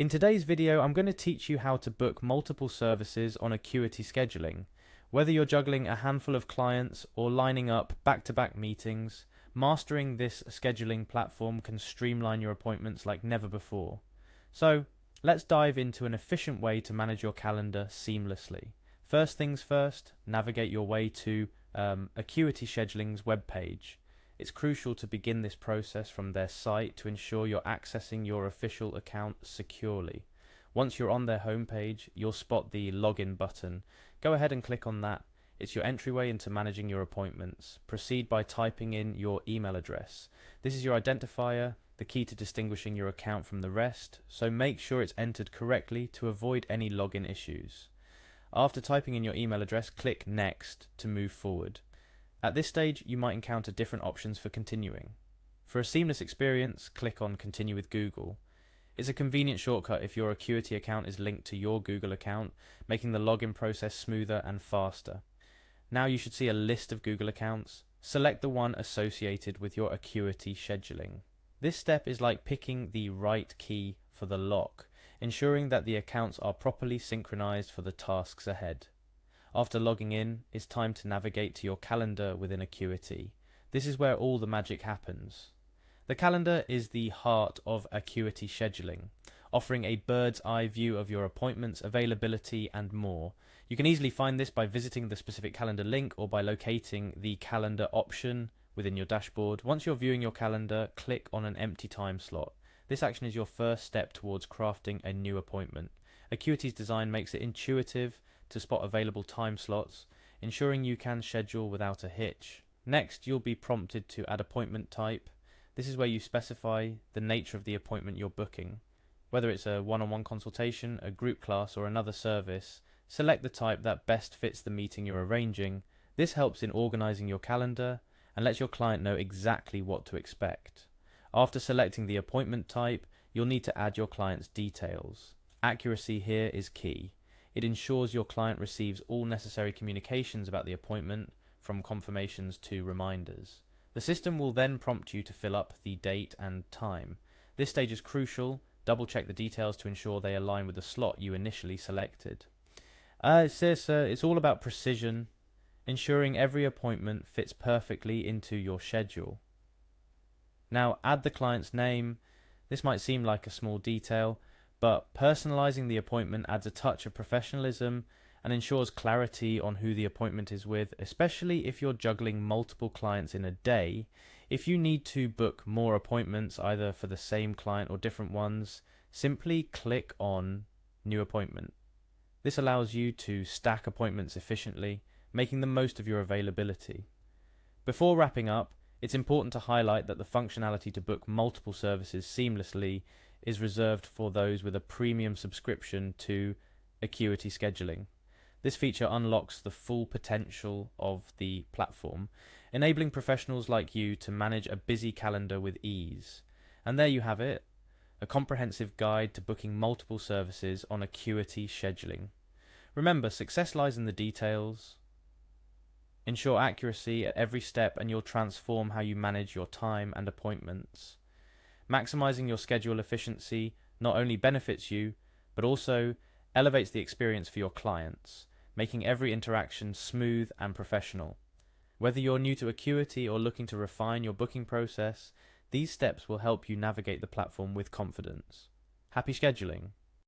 In today's video, I'm going to teach you how to book multiple services on Acuity scheduling. Whether you're juggling a handful of clients or lining up back-to-back meetings, mastering this scheduling platform can streamline your appointments like never before. So, let's dive into an efficient way to manage your calendar seamlessly. First things first, navigate your way to Acuity Scheduling's webpage. It's crucial to begin this process from their site to ensure you're accessing your official account securely. Once you're on their homepage, you'll spot the login button. Go ahead and click on that. It's your entryway into managing your appointments. Proceed by typing in your email address. This is your identifier, the key to distinguishing your account from the rest, so make sure it's entered correctly to avoid any login issues. After typing in your email address, click Next to move forward. At this stage, you might encounter different options for continuing. For a seamless experience, click on Continue with Google. It's a convenient shortcut if your Acuity account is linked to your Google account, making the login process smoother and faster. Now you should see a list of Google accounts. Select the one associated with your Acuity scheduling. This step is like picking the right key for the lock, ensuring that the accounts are properly synchronized for the tasks ahead. After logging in, it's time to navigate to your calendar within Acuity. This is where all the magic happens. The calendar is the heart of Acuity scheduling, offering a bird's eye view of your appointments, availability, and more. You can easily find this by visiting the specific calendar link or by locating the calendar option within your dashboard. Once you're viewing your calendar, click on an empty time slot. This action is your first step towards crafting a new appointment. Acuity's design makes it intuitive to spot available time slots, ensuring you can schedule without a hitch. Next, you'll be prompted to add appointment type. This is where you specify the nature of the appointment you're booking. Whether it's a one-on-one consultation, a group class, or another service, select the type that best fits the meeting you're arranging. This helps in organizing your calendar and lets your client know exactly what to expect. After selecting the appointment type, you'll need to add your client's details. Accuracy here is key. It ensures your client receives all necessary communications about the appointment, from confirmations to reminders. The system will then prompt you to fill up the date and time. This stage is crucial. Double check the details to ensure they align with the slot you initially selected. It's all about precision, ensuring every appointment fits perfectly into your schedule. Now add the client's name. This might seem like a small detail, but personalizing the appointment adds a touch of professionalism and ensures clarity on who the appointment is with, especially if you're juggling multiple clients in a day. If you need to book more appointments, either for the same client or different ones, simply click on New Appointment. This allows you to stack appointments efficiently, making the most of your availability. Before wrapping up, it's important to highlight that the functionality to book multiple services seamlessly is reserved for those with a premium subscription to Acuity scheduling. This feature unlocks the full potential of the platform, enabling professionals like you to manage a busy calendar with ease. And there you have it, a comprehensive guide to booking multiple services on Acuity scheduling. Remember, success lies in the details. Ensure accuracy at every step and you'll transform how you manage your time and appointments. Maximizing your schedule efficiency not only benefits you, but also elevates the experience for your clients, making every interaction smooth and professional. Whether you're new to Acuity or looking to refine your booking process, these steps will help you navigate the platform with confidence. Happy scheduling!